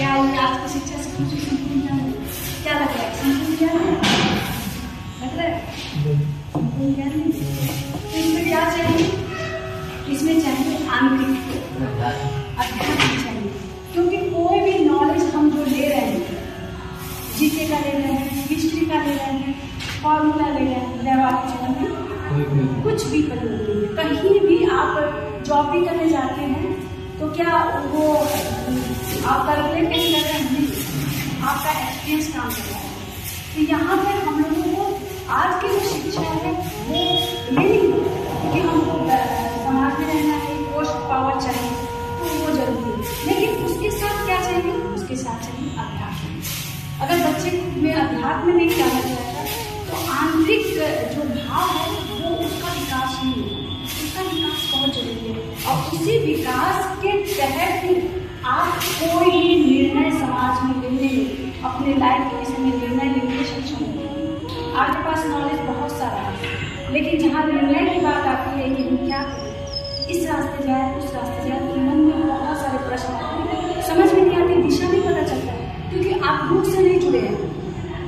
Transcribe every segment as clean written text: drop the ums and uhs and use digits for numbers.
क्या ये आज की शिक्षा से कुछ संपूर्ण ज्ञान है? क्या लग रहा है? संपूर्ण ज्ञान है? लग रहा है संपूर्ण ज्ञान नहीं। तो इसमें क्या चाहिए? इसमें चाहिए आंतरिक अध्यात्म चाहिए, क्योंकि कोई भी नॉलेज हम जो ले रहे हैं, जीके का ले रहे हैं, हिस्ट्री का ले रहे हैं, फॉर्मूला ले रहे हैं, व्यवहारिक जीवन में कुछ भी प्रयोग नहीं है। कहीं भी आप जॉब भी करने जाते हैं तो क्या वो आप कैलकुलेट कैसे कर रहे हैं? आपका एक्सपीरियंस काम कर रहा है। तो यहाँ पर हम लोगों को आज की जो शिक्षा है वो ये नहीं कि हमको समाज में रहना है, पोस्ट पावर चाहिए तो वो जरूरी है, लेकिन उसके साथ क्या चाहिए? उसके साथ चाहिए अध्यात्म। अगर बच्चे में अध्यात्म नहीं जाना जाएगा तो आंतरिक जो भाव है वो उसका विकास नहीं होगा। उसका विकास बहुत जरूरी है, और उसी विकास के तहत आप कोई भी निर्णय समाज में लेने में, अपने लाइफ के विषय में निर्णय लेने में सक्षम होंगे। आपके पास नॉलेज बहुत सारा है, लेकिन जहाँ निर्णय की बात आती है कि हम क्या करें, इस रास्ते जाए उस रास्ते जाए, तो मन में बहुत सारे प्रश्न आते हैं, समझ में नहीं आती, दिशा नहीं पता चलता है, क्योंकि आप रूट से नहीं जुड़े हैं।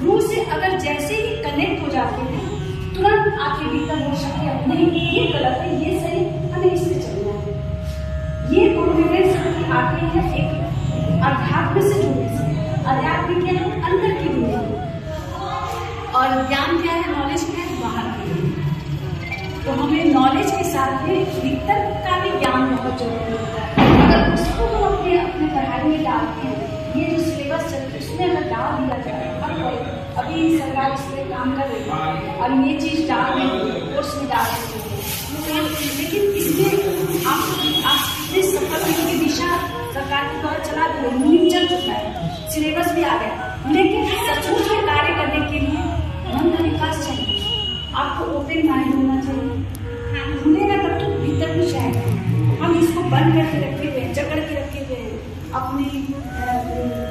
रूट से अगर जैसे ही कनेक्ट हो जाते हैं तुरंत आपके भीतर हो सकती है नहीं ये गलत है, ये सही, हमें इससे चलना है। ये कॉन्फिडेंस आती है एक अध्यात्म से जुड़ने से। अध्यात्म क्या है? अंदर की दुनिया, और ज्ञान क्या है? नॉलेज क्या है? बाहर की। तो हमें नॉलेज के साथ में भीतर का भी ज्ञान बहुत जरूरी होता है। अगर उसको हम अपने पढ़ाई में डालते हैं, ये जो सिलेबस चल रहा है उसमें अगर डाल दिया जाए, अभी सरकार इस पर काम कर रही है और ये चीज डाल रही है, कोर्स में डाल रही है, लेकिन इसमें आप कितने सफल की दिशा सरकार के द्वारा चला रही है, नींव चल चुका है, सिलेबस भी आ गया, लेकिन सचमुच में कार्य करने के लिए मन का विकास चाहिए। आपको ओपन माइंड होना चाहिए, खुलेगा तब तो भीतर कुछ आएगा। हम इसको बंद करके रखे हुए हैं, जकड़ के रखे हुए हैं अपने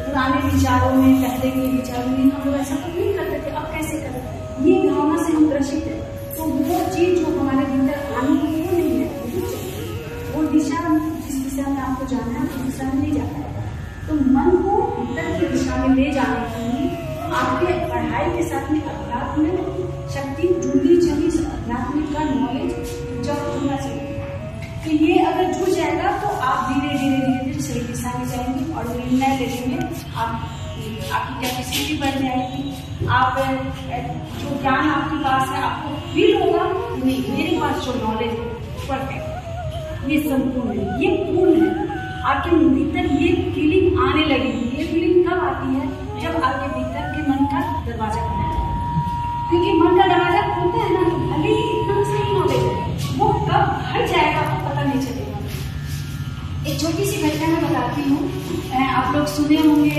पुराने विचारों में, पहले के विचारों में। हम लोग ऐसा तो नहीं करते थे, अब कैसे करें? ये भावना से हम ग्रसित है, तो वो चीज जो हमारे भीतर आनी है वो नहीं है, वो दिशा जिस दिशा में आपको जाना है उस दिशा में नहीं जा पाएगा। तो मन को भीतर की दिशा में ले जाने के लिए आपके पढ़ाई के साथ में अध्यात्म शक्ति जुड़नी चाहिए, अध्यात्म का नॉलेज जब होना चाहिए। तो ये अगर जुड़ जाएगा तो आप धीरे धीरे धीरे धीरे सही दिशा में जाएंगे, और निर्णय लेने में आपकी कैपेसिटी बढ़ जाएगी। आप जो ज्ञान आपके पास है आपको फील होगा, नहीं मेरे पास जो नॉलेज है परफेक्ट, ये संपूर्ण है, ये पूर्ण है। आपके भीतर ये फीलिंग आने लगेगी। ये फीलिंग कब आती है? जब आपके भीतर के मन का दरवाजा खुलता है, क्योंकि मन का दरवाजा खुलता है ना, तो भले ही इतना सही नॉलेज है, वो कब हट जाएगा आपको पता नहीं चलेगा। एक छोटी सी घटना मैं बताती हूँ। आप लोग सुने होंगे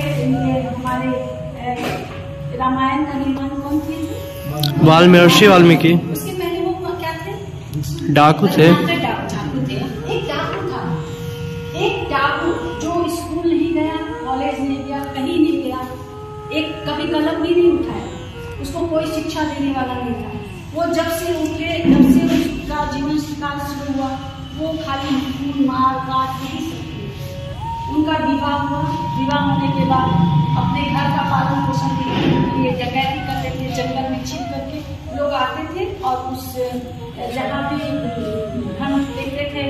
हमारे रामायण का निर्माण कौन किए थे? महर्षि वाल्मीकि। उसके पहले वो क्या थे? डाकू थे। एक डाकू जो स्कूल नहीं गया, कॉलेज नहीं गया, कहीं नहीं गया, एक कभी कलम भी नहीं उठाया, उसको कोई शिक्षा देने वाला नहीं था। वो जब से उसका जीवन काल शुरू हुआ, वो खाली मार काट नहीं सकती। उनका विवाह हुआ, विवाह होने के बाद अपने घर का पालन पोषण के लिए डकैती करते थे, जंगल में छिप करके लोग आते थे और उस जगह भी धन देखते थे,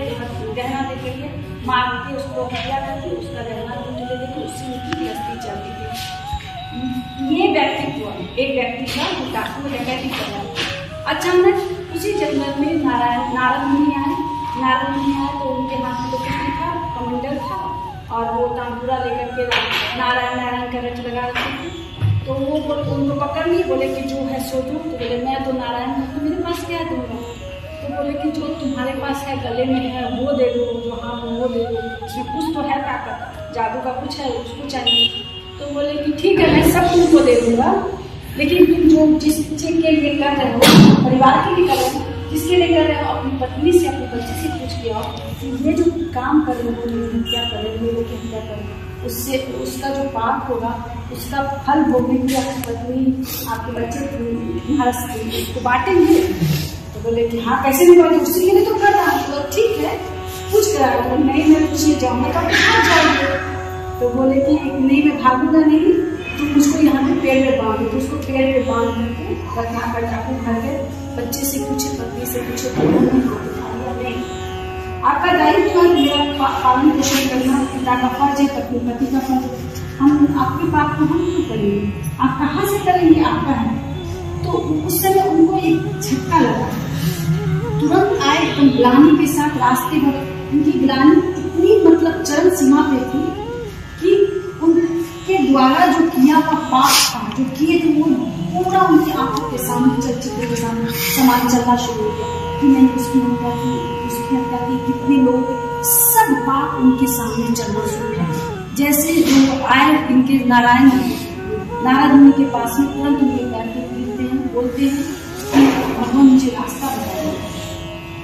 गहना देखते थे, मार के उसको हत्या करके उसका गहना ले लेके उससे उनकी गृहस्थी चलती थी। ये व्यक्तित्व एक व्यक्ति का जो डाकू डकैती कर रहा था। अचानक उसी जंगल में नारद मुनि आए। नारद मुनि आए तो उनके हाथ में तो कुछ नहीं था, कमंडल था, और वो तांबूरा लेकर के नारायण नारायण का रट लगा रखे थे। तो वो उनको पकड़ लिए, बोले कि जो है सो दो। तो बोले मैं तो नारायण हूँ, तो मेरे पास क्या दूंगा? तो बोले कि जो तुम्हारे पास है गले में है वो दे दो, जो हाथ में वो दे दो, उसमें कुछ तो है ताकत, जादू का कुछ है, उसको चाहिए। तो बोले कि ठीक है मैं सब तुमको दे दूंगा, लेकिन तुम जो जिस चीज के लिए कर रहे हो, परिवार के लिए कर रहे हो, जिसके लिए कर रहे हो, अपनी पत्नी से अपने बच्चे से पूछ के आओ कि ये जो काम कर रहे हो तुम क्या करें, लोगों की हत्या करें, उससे उसका जो पाप होगा उसका फल भोगेंगे आपकी पत्नी, आपके बच्चे तुम्हारा उसको बांटेंगे। तो बोले कि हाँ कैसे नहीं बांटे, उसी के लिए तो कर रहा हूँ। तो ठीक है कुछ करा, तो नहीं मैं कुछ नहीं जाऊँगा, तो कहाँ जाओगे? तो तो बोले कि नहीं मैं भागूंगा नहीं, तो मुझको यहाँ पे पेड़ में बांधो। तो उसको पेड़ में बांध करके रखना पड़ता है। घर के बच्चे से पूछे, पत्नी से पूछे, तो नहीं, आपका दायित्व है मेरा पालन पोषण करना, पिता का फर्ज है, पति का फर्ज है। हम आपके पाप को हम क्यों करेंगे, आप कहाँ से करेंगे, आपका है। तो उस समय उनको एक झटका लगा, तुरंत आए एकदम ग्लानि के साथ रास्ते भर। उनकी ग्लानि इतनी मतलब चरम सीमा पे थी कि उनके द्वारा जो किया हुआ पाप था, जो किए थे, वो पूरा उनकी आंखों के सामने, चलचित्र के सामने समाज चलना शुरू हो गया कि मैंने उसकी हत्या की, उसकी हत्या की, कितने लोग, सब पाप उनके सामने चलना शुरू किया। जैसे जो आए इनके नारद मुनि के पास में, तुरंत उनके पैर पे गिरते हैं, बोलते हैं कि भगवान मुझे रास्ता बताइए,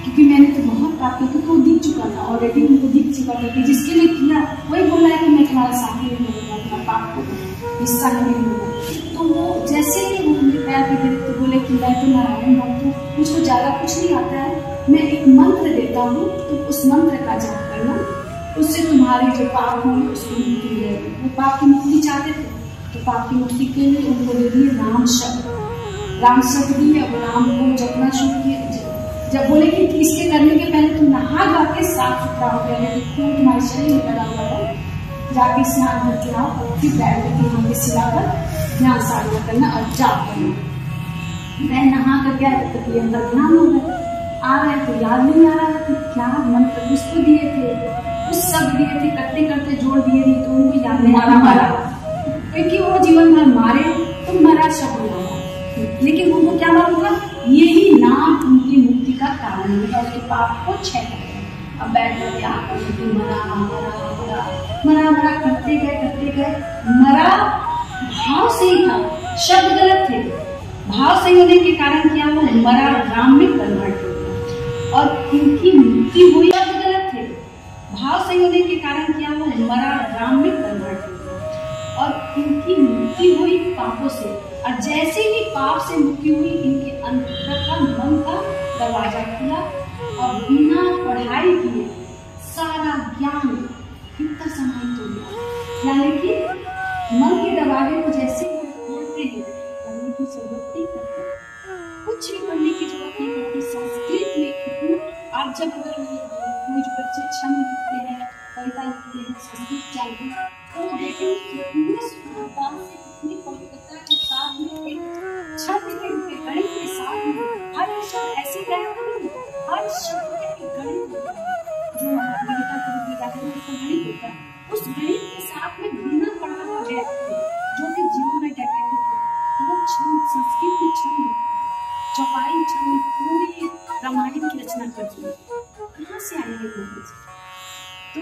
क्योंकि मैंने तो बहुत पाप किया। क्योंकि वो दिख चुका था ऑलरेडी, उनको दिख चुका था कि जिसके लिए किया वही बोला है कि मैं तुम्हारा साथी नहीं होगा, तुम्हारा पाप को हिस्सा नहीं होगा। तो वो जैसे ही वो उनके पैर पे गिरे तो बोले कि मैं तो नारायण भक्त हूँ, मुझको ज्यादा कुछ नहीं आता है, मैं एक मंत्र देता हूँ, तो उस मंत्र का जाप करना, उससे तुम्हारे जो पाप होंगे उसकी मुक्ति मिलेगी। वो पाप की मुक्ति चाहते थे, तो पाप की मुक्ति के लिए उनको दे दिए राम शब्द दिए। अब राम को जपना शुरू किया। जब बोले कि इसके करने के पहले तुम नहा गा के साफ सुथरा हो गया, खून तुम्हारे शरीर में लगा हुआ है, जाके स्नान करके आओ, फिर बैठ करके यहाँ पे सिलाकर ध्यान साधना करना और जाप करना। मैं नहा करके आया तब तक ये अंदर ध्यान हो गया, आ रहा है तो याद नहीं आ रहा है कि क्या मंत्र कुछ तो दिए थे, कुछ शब्द दिए थे, करते करते जोड़ दिए थे, तो उनको याद नहीं आ रहा मरा, क्योंकि वो जीवन भर मारे तो मरा शब्द याद, लेकिन उनको क्या मालूम था यही नाम उनकी मुक्ति का कारण है और उसके पाप को क्षय करेगा। अब बैठ करके आपको मरा मरा मरा मरा करते गए, मरा भाव से ही था, शब्द गलत थे, भाव सही होने के कारण क्या हुआ, मरा राम में कन्वर्ट हो गया और इनकी मुक्ति हुई। शब्द गलत थे, भाव सही होने के कारण क्या हुआ, मरा राम में कन्वर्ट हो गया और इनकी मुक्ति हुई पापों से। और जैसे ही पाप से मुक्ति हुई, इनके अंतर का मन का दरवाजा खुला और बिना पढ़ाई किए सारा ज्ञान इतना समाहित हो गया। यानी कि मन के दरवाजे को जैसे खोलते हैं, पढ़ने की जरूरत नहीं करते, कुछ भी पढ़ने की जरूरत नहीं पड़ती। संस्कृत में कितना आप जब कोई जो बच्चे छंद लिखते हैं, कविता लिखते हैं, संस्कृत चाहिए तो देखें कितनी सुंदरता से, कितनी पवित्रता के साथ में एक छंद के गणित के साथ में हर शब्द ऐसे कहते हैं, हर शब्द में एक गणित जो कविता के रूप में जाते हैं उसका गणित होता है, उस गणित के साथ में बिना पढ़ा हुआ व्यक्ति जो कि जीवन में डैकेटिक वो छंद, संस्कृत में छंद, चौपाई छंद, पूरी रामायण की रचना करती है। कहाँ से आएंगे नॉलेज? तो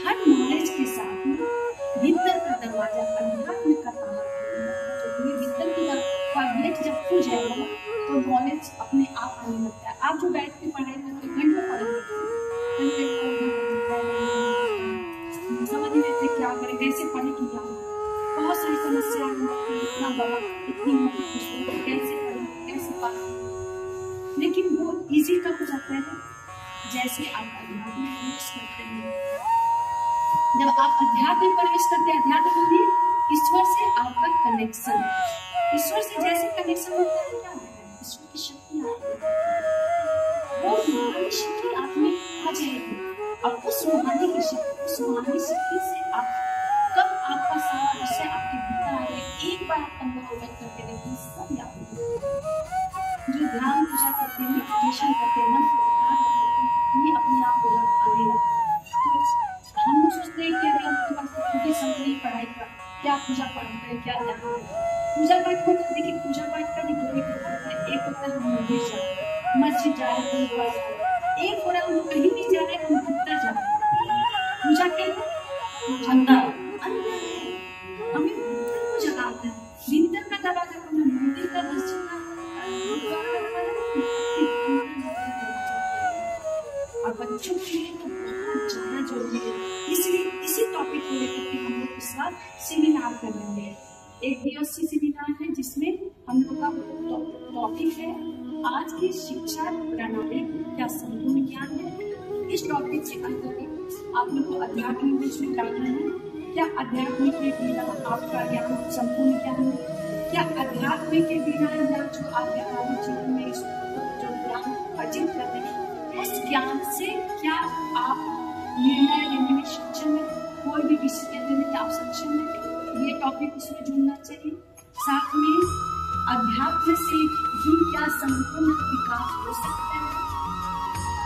हर नॉलेज के साथ में भीतर का दरवाजा, अध्यात्म का ताला, जो भीतर का गेट जब खुल जाएगा तो नॉलेज अपने आप आने लगता है। आप जो बैठ के पढ़ाई करते घंटों पढ़ेंगे, समझ नहीं रहते क्या करें, कैसे पढ़े कि क्या, बहुत सारी समस्याएं होती, इतना बड़ा इतनी मुश्किल, कैसे पढ़े, कैसे पढ़े। लेकिन वो इजी कब हो जाता है जैसे आप अध्यात्म में प्रवेश करते हैं। जब आप अध्यात्म में प्रवेश करते हैं, अध्यात्म में ईश्वर से आपका कनेक्शन, ईश्वर से जैसे कनेक्शन होता है क्या होता है, ईश्वर की शक्ति आती है, वो रूहानी शक्ति आप में आ जाएगी और उस रूहानी की शक्ति, उस रूहानी शक्ति से आप कब आपका सारा विषय आपके भीतर आएगा। एक बार आप 15 मिनट करके देखिए, सब याद होगा। जो ध्यान पूजा करते हैं, मेडिटेशन करते हैं, मन को एकाग्र करते हैं, ये अपने आप को आने लगता है। तो हम लोग सोचते हैं कि अगर हम समझ पढ़ाई का क्या पूजा पाठ करें, क्या ध्यान करें, पूजा पाठ होता है। देखिए पूजा पाठ का भी दो एक होता है, एक होता है हम मंदिर जाए, मस्जिद जा रहे हैं, गुरुद्वारा जा रहे हैं, एक हो रहा है हम कहीं भी जा रहे हैं, हम भीतर जा रहे हैं। पूजा के अंदर हमें भीतर को जगाते हैं, भीतर का दरवाजा खोलना, मंदिर का, मस्जिद का, और बच्चों के लिए तो बहुत ज्यादा जरूरी है। इसलिए इसी टॉपिक को लेकर के हम लोग इस बार सेमिनार कर रहे हैं। एक दिवसीय सेमिनार है जिसमें हम लोग का टॉपिक है आज की शिक्षा प्रणाली क्या संपूर्ण ज्ञान है। इस टॉपिक के अंतर्गत आप लोग को अध्यात्म में डालना है, क्या अध्यात्म के बिना आपका ज्ञान संपूर्ण ज्ञान है? क्या अध्यात्म के बिना या जो आप व्यावहारिक जीवन में जो ज्ञान अर्जित कर रहे हैं उस ज्ञान से क्या आप निर्णय लेने में सक्षम है? कोई भी डिसीजन लेने में आप सक्षम है? ये टॉपिक उसमें जुड़ना चाहिए। साथ में अध्यात्म से ही क्या संपूर्ण विकास हो सकता है?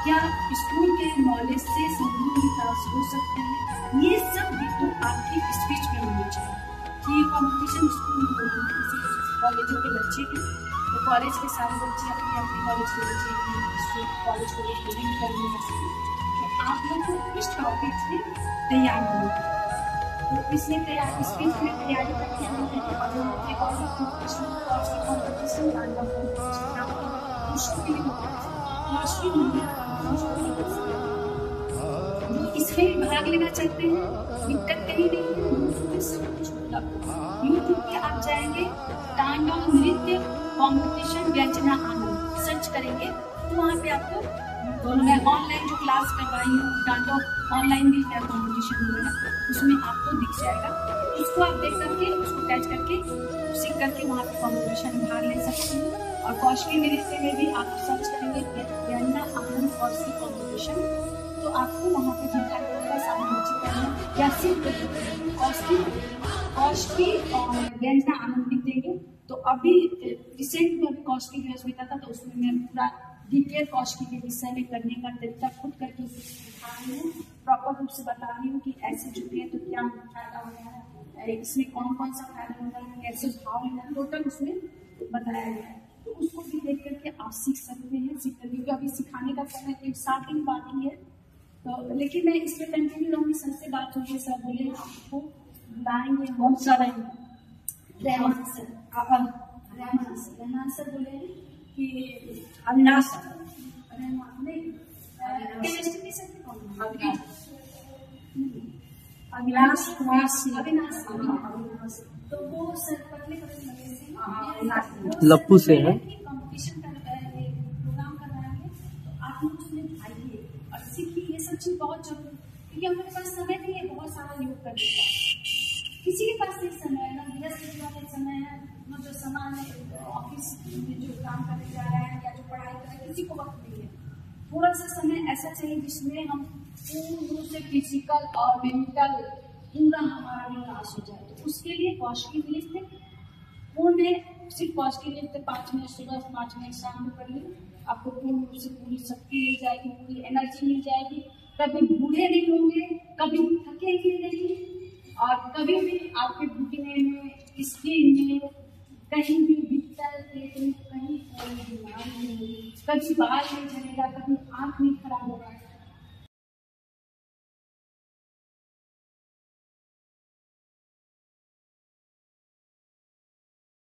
क्या स्कूल के नॉलेज से संपूर्ण विकास हो सकता है? ये सब बिंदु आपकी स्पीच में होनी चाहिए। कि ये कॉम्पिटिशन स्कूल में होना है, किसी कॉलेजों के बच्चे हैं तो कॉलेज के सारे बच्चे अपने अपने कॉलेज के बच्चे कॉलेज को रिप्रेजेंट करने में सके। तो आप लोग को इस टॉपिक से तैयार होना है। तो इसलिए स्पीच में तैयारी करके हम जो इसमें भाग लेना चाहते हैं दिक्कत कहीं नहीं है, सब कुछ उपलब्ध है। यूट्यूब पे आप जाएंगे तांडव नृत्य कॉम्पिटिशन व्यंजना आनंद सर्च करेंगे तो वहाँ पे आपको मैं ऑनलाइन जो क्लास करवाई हूँ तांडव ऑनलाइन भी है कॉम्पिटिशन हुआ है उसमें आपको दिख जाएगा। उसको आप देख करके उसको टच करके सीख करके वहाँ पे कॉम्पिटिशन में भाग ले सकते हैं। और कौशली नृत्य में भी आप सर्च करेंगे व्यंजना आनंद कौशली कॉम्पिटिशन तो आपको वहाँ पे दिखाई देगा सारे बच्चे करना या सिर्फ कौशली और व्यंजना आनंद भी देंगे। तो अभी रिसेंट में अभी कौशली दिवस बीता था तो उसमें मैं पूरा डिटेल कौशली के विषय में करने का तरीका खुद करके सिखा रही हूँ, प्रॉपर रूप से बता रही हूँ कि ऐसे जुड़े तो क्या फायदा हो रहा है, इसमें कौन कौन सा फायदा हो रहा है, कैसे भाव लेना है, टोटल उसमें बताया गया है। तो उसको भी देख करके आप सीख सकते हैं। क्योंकि अभी सिखाने का समय स्टार्टिंग बाकी है तो लेकिन मैं इसमें कंटिन्यू रहूँगी। सर से बात होगी, सर बोले आपको बुलाएंगे बहुत सारा रहमान सर बोले कि अविनाश अविनाश कुमार अविनाश तो वो सर पतले लप्पू से है कंपटीशन का प्रोग्राम करवाएंगे तो आप लोग उसमें आइए और सीखिए। ये सब चीज बहुत जरूरी क्योंकि हमारे पास समय नहीं है बहुत सारा योग करने का। किसी के पास नहीं समय है ना, गृहस्थ वाले समय है ना, जो सामान ऑफिस में जो काम करने जा रहे हैं या जो पढ़ाई कर रहे हैं किसी को वक्त नहीं है। थोड़ा सा समय ऐसा चाहिए जिसमें हम पूर्ण रूप से फिजिकल और मेंटल पूरा हमारा विकास हो जाए। तो उसके लिए कौशली नृत्य पूर्ण सिर्फ कौशली नृत्य 5 मिनट सुबह 5 मिनट शाम को करिए, आपको पूर्ण रूप से पूरी शक्ति मिल जाएगी, पूरी एनर्जी मिल जाएगी। कभी बूढ़े नहीं होंगे, कभी थकेंगे नहीं और कभी भी आपके घुटने में स्किन में कहीं भी भीतर पेट में कहीं कोई बीमारी नहीं होगी, कभी बाल नहीं झड़ेगा, कभी आँख नहीं खराब होगा,